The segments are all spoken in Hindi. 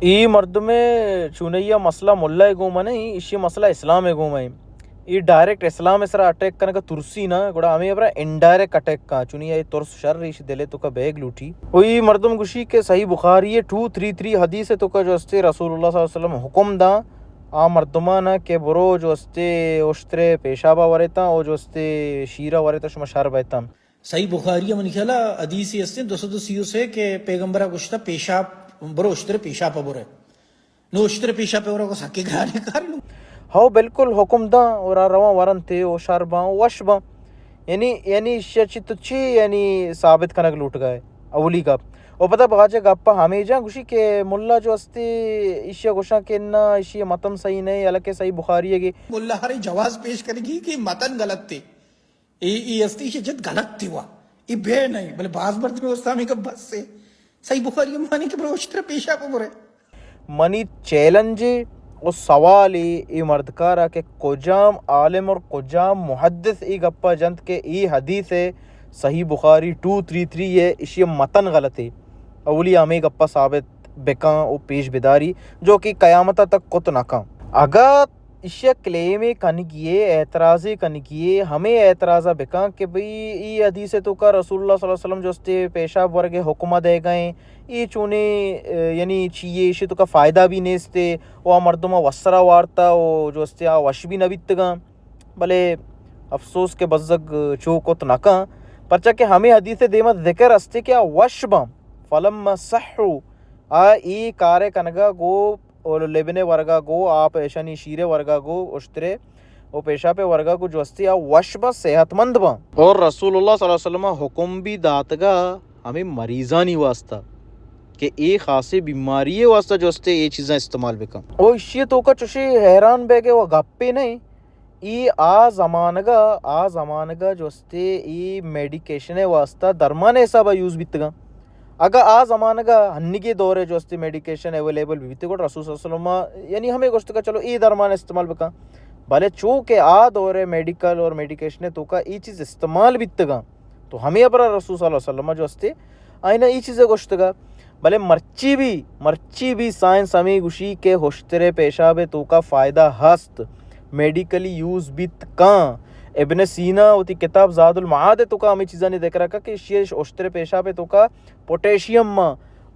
ई मर्द में चुनैया मसला मुल्ला गुम नहीं इसी मसला इस्लाम गुम है ई डायरेक्ट इस्लाम इसरा अटैक करने का तुरसी ना गुड़ा हमें अपना इनडायरेक्ट अटैक का चुनिया ये तुरस शर रीश दिले तो का बैग लूटी वही मर्दम गुशी के सही बुखारी है 233 हदीस है तो का जो अस्ते रसूलुल्लाह सल्लल्लाहु अलैहि वसल्लम हुक्म दा आ मर्दमा ना के बरो जो अस्ते उश्तरे पेशाबा वरेता और जो अस्ते शीरा वरेता शुमा शर बैता सही बुखारी मन ख्याला हदीसी अस्ते 202 से के पैगंबरा गुश्ता पेशाब बरो उश्तरे पेशाब बरे नो उश्तरे पेशाब बरो को सके गाने कर लूं हाँ बिल्कुल हुक्म दा और रवा वरन थे ओ शरबा वशबा यानी चितुची यानी साबित कनक लूट गए अवली का और पता बाजे गप्पा हमेशा गुशी के मुल्ला जो अस्ते इशिया गुशा के ना इशिया मतन सही नहीं अलग के सही बुखारी है कि मुल्ला हरे जवाब पेश करेगी कि मतन गलत थे ये अस्ती जद गलत थी वा ये बे नहीं बोले बाज बर्द में उस्ता में कब बस से सही बुखारी मानी के उश्तरे पेशाब बरे मनी चैलेंज और सवाल ई मर्दकारा के कोजाम आलिम और कोजाम मुहद्दिस ई गप्पा जंत के ई हदीस है सही बुखारी 233 है इसी मतन गलत है अवली हमें गप्पा साबित बेका और पेश बिदारी जो कि क़यामत तक कुत नका अगर इशिया क्लेम कनगिए एतराज़ कनगिए हमें एतराज़ा बेका कि भाई ई हदीस तो का रसूलुल्लाह सल्लल्लाहु अलैहि वसल्लम जो अस्ते पेशाब वर्गे हुक्म दे गए ये चूने यानी चाहिए इसे तो का फ़ायदा भी नेस्ते वो मर्दमा वसरा वार्ता वो जो अस्ते आ वश भी नबितगा भले अफसोस के बज़ग चौकोत नका परचा के हमें हदीस देमत ज़िक्र अस्ते क्या वशबा फलम सहु आ ई कार्य कनगा गो और लेबने वर्गा गो आप ऐशानी शीरे वर्गा गो उश्तरे वो पेशा पे वर्गा को जो अस्ती आ वशबा सेहतमंद बा और रसूलुल्लाह सल्लल्लाहु अलैहि वसल्लम हुक्म भी दातगा हमें मरीज़ानी वास्ता कि एक खासी बीमारी है वास्ता जो अस्ते ये चीज़ें इस्तेमाल बेका ओ इश्य तो का चुशी हैरान बेगे वो गप्पे नहीं ई आ ज़मानगा जो अस्ते ई मेडिकेशन है वास्ता दरमान ऐसा बा यूज़ बितगा अगर आ ज़मानगा हन्नी के दौरे जो अस्ते मेडिकेशन अवेलेबल भी बितगा रसूल सल्लल्लाहु अलैहि वसल्लम यानी हमें गोश्त का चलो ई दरमान इस्तेमाल बेका भले चू के आ दौरे मेडिकल और मेडिकेशन तो का ई चीज़ इस्तेमाल बितगा तो हमें अपना रसूल सल्लल्लाहु अलैहि वसल्लम जो अस्ते आईना ई चीज़ें गोश्त का भले मर्ची भी साइंस हमें गुशी के होश्तरे पेशाब तो का फ़ायदा हस्त मेडिकली यूज़ बित का इब्न सीना होती किताब ज़ादुल माद तो का हमें चीज़ा ने देख रखा कि शेष होश्तरे पेशाब तो का पोटेशियम मा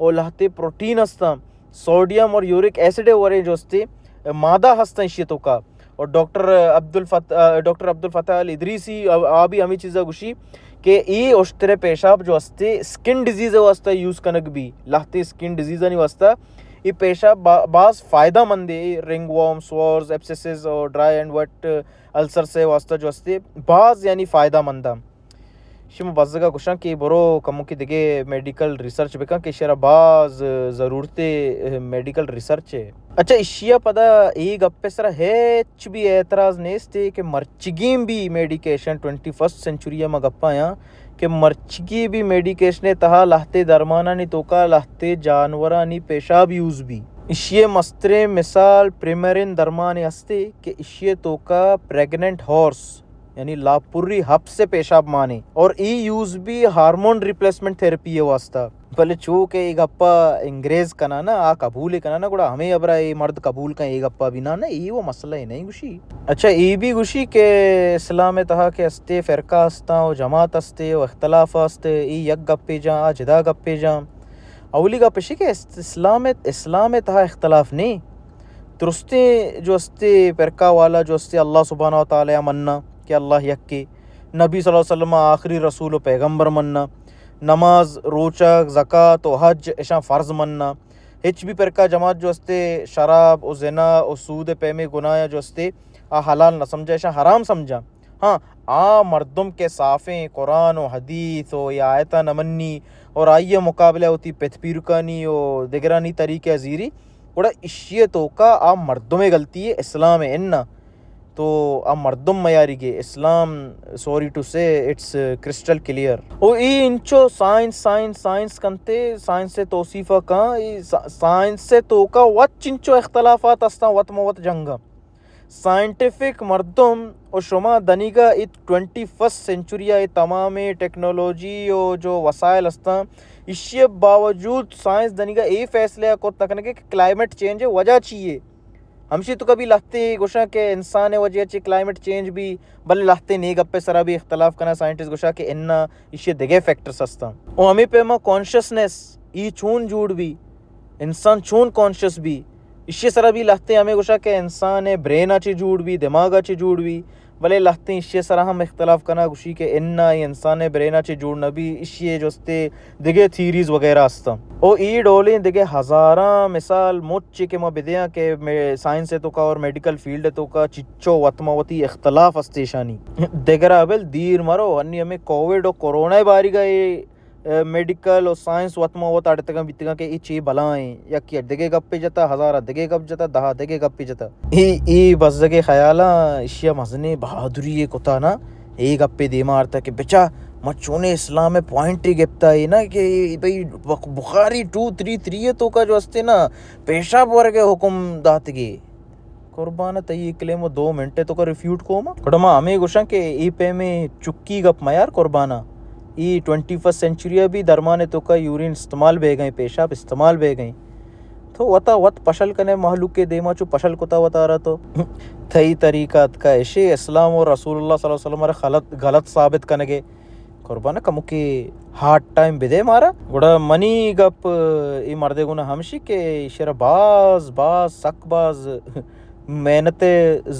और लहते प्रोटीन हस्ता सोडियम और यूरिक एसिड वरे जो हस्ते मादा हस्ता इश्य तो का और डॉक्टर अब्दुल फतह अल इदरीसी अभी हमें चीज़ा गुशी के ई उश्तरे पेशाब जो हस्ते स्किन डिजीज़ वास्ता यूज़ कनक भी लहते स्किन डिजीज़ नहीं वास्ता ये पेशाब बास फ़ायदा मंद है रिंग वॉर्म स्वॉर्स एब्सेसेस और ड्राई एंड वेट अल्सर से वास्ता जो हस्ते बास यानी फ़ायदा मंदा शिम बज़गा कुशा कि बरो कमो की दिगे मेडिकल रिसर्च बेका कि शरा बाज ज़रूरते मेडिकल रिसर्च है अच्छा इशिया पदा एक गप्पे सरा है भी एतराज़ नेस्ते कि मर्चगीम भी मेडिकेशन 21st सेंचुरी में गप्पा यहाँ कि मर्चगी भी मेडिकेशन तहा लहते दरमाना नी तोका लहते जानवरा नी पेशाब यूज़ भी इशिये मस्तरे मिसाल प्रीमरिन दरमाने हस्ते कि इशिये तोका प्रेग्नेंट हॉर्स यानी लापुरी हब से पेशाब माने और ई यूज़ भी हार्मोन रिप्लेसमेंट थेरेपी है वास्ता भले चू के एक गप्पा अंग्रेज कना ना आ कबूल कना ना गुड़ा हमें अबरा ये मर्द कबूल का एक गप्पा भी ना ये वो मसला ही नहीं गुशी अच्छा ये भी गुशी के इस्लाम तहा के हस्ते फ़िरका हस्ता और जमात हस्ते और इख्तलाफ हस्ते ये यक गप्पे जा आ जिदा गप्पे जा अवली गप्पे शी के इस्लाम तहा इख्तलाफ नहीं दुरुस्ते जो हस्ते फ़िरका वाला जो हस्ते अल्लाह सुब्हानहू व तआला मन्ना कि अल्लाह यक्के नबी सल्लल्लाहु अलैहि वसल्लम आखिरी रसूल व पैगम्बर मन्ना नमाज रोचक ज़कात और हज ऐसा फ़र्ज़ मन्ना हिच भी पर का जमात जो हस्ते शराब और जना और सूद पैमे गुनाह जो हस्ते आ हलाल न समझा ऐसा हराम समझा हाँ आ मर्दम के साफ़े कुरान और हदीस और या आयता नमन्नी और आइए मुकाबले होती पेथपीरकानी और दिगरानी तरीके अजीरी बड़ा इश्य तो का आ मर्दम गलती है इस्लाम है इन्ना तो आ मर्दम मयारी के इस्लाम sorry to say it's crystal clear ओ ई इंचो साइंस कंते साइंस से तौसीफ़ा का साइंस से तो का वत इंचो इख्तलाफात अस्ता वत मवत जंगा साइंटिफिक मर्दम और शुमा दनीगा इत 21st सेंचुरी तमाम टेक्नोलॉजी और जो वसाइल अस्ता इसके बावजूद साइंस दनिका ये फैसले को तकने के क्लाइमेट चेंज है वजह चाहिए हमशी तो कभी लगते गोशा के इंसान है वजह चाहिए क्लाइमेट चेंज भी बल्ले लगते नहीं गप्पे सरा भी इख्तलाफ करना साइंटिस्ट गोशा के इन्ना इसके दिगे फैक्टर्स हस्ता और हमें पे माँ कॉन्शियसनेस ई चून जूड़ भी इंसान चून कॉन्शियस भी इससे सरा भी लगते हमें गोशा के इंसान है ब्रेन अच्छी जूड़ भी दिमाग अच्छी जूड़ भी भले लगते इससे सरा हम इख्तलाफ करना खुशी के इन्ना इंसान है ब्रेन अच्छी जुड़ना भी इससे जोस्ते दिगे थीरीज वगैरह हस्ता ओ ई डोले दिगे हज़ारा मिसाल मोच्चे के मबिदिया के साइंस है तो का और मेडिकल फील्ड है तो का चिच्चो वतमावती इख्तलाफ हस्तेशानी देगरा अबल दीर मरो अन्य हमें कोविड और कोरोना बारी का ये मेडिकल और साइंस वतमा वत आड़तगा बितगा के ई ची बलाएं या कि दिगे गप्पे जता हज़ारा दिगे गप जता दहा दिगे गप्पे जता ई बस जगे ख्याला इशिया मजने बहादुरी ये कोता ना ए गप्पे दे मारता कि बेचा मचोने इस्लाम में पॉइंट ही गिफ्ता है ना कि भाई बुखारी 233 तो का जो हस्ते ना पेशाब वर्गे हुक्म दातगे कुर्बान तई क्लेम 2 मिनट तो का रिफ्यूट को मा हमें गुशा के ई पे में चुक्की गप मा यार कुर्बाना ई 21st सेंचुरी भी दरमाने तो का यूरिन इस्तेमाल बे गए पेशाब इस्तेमाल बे गए तो वता वत पशल कने महलूक के देमा चु पशल कोता वता रहा तो थई तरीकात का ऐशे इस्लाम और रसूलुल्लाह सल्लल्लाहु अलैहि वसल्लम गलत साबित कनगे कुर्बाना कमुके हार्ड टाइम बिदे मारा गुड़ा मनी गप ई मर्दे गुना हमशी के शरा बाज बाज सकबाज मेहनते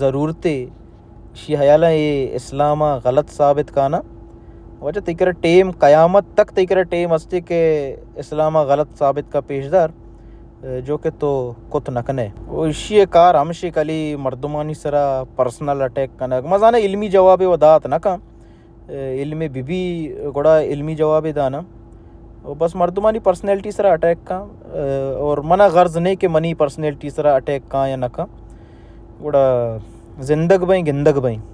ज़रूरते शी हयाला ये इस्लामा गलत साबित काना वजह तिकर टेम क़यामत तक तिकर टेम हस्ते के इस्लामा गलत साबित का पेशदार जो के तो कुत नकने वो इसी कार हमशी कली मर्दमानी सरा पर्सनल अटैक कनक मजाना इल्मी जवाब वदात नका इल्मी बीबी गोड़ा इल्मी जवाब दाना और बस मर्दमानी पर्सनैलिटी सरा अटैक का और मना गर्ज नहीं के मनी पर्सनैलिटी सरा अटैक का या नका गोड़ा जिंदग बई गिंदग बई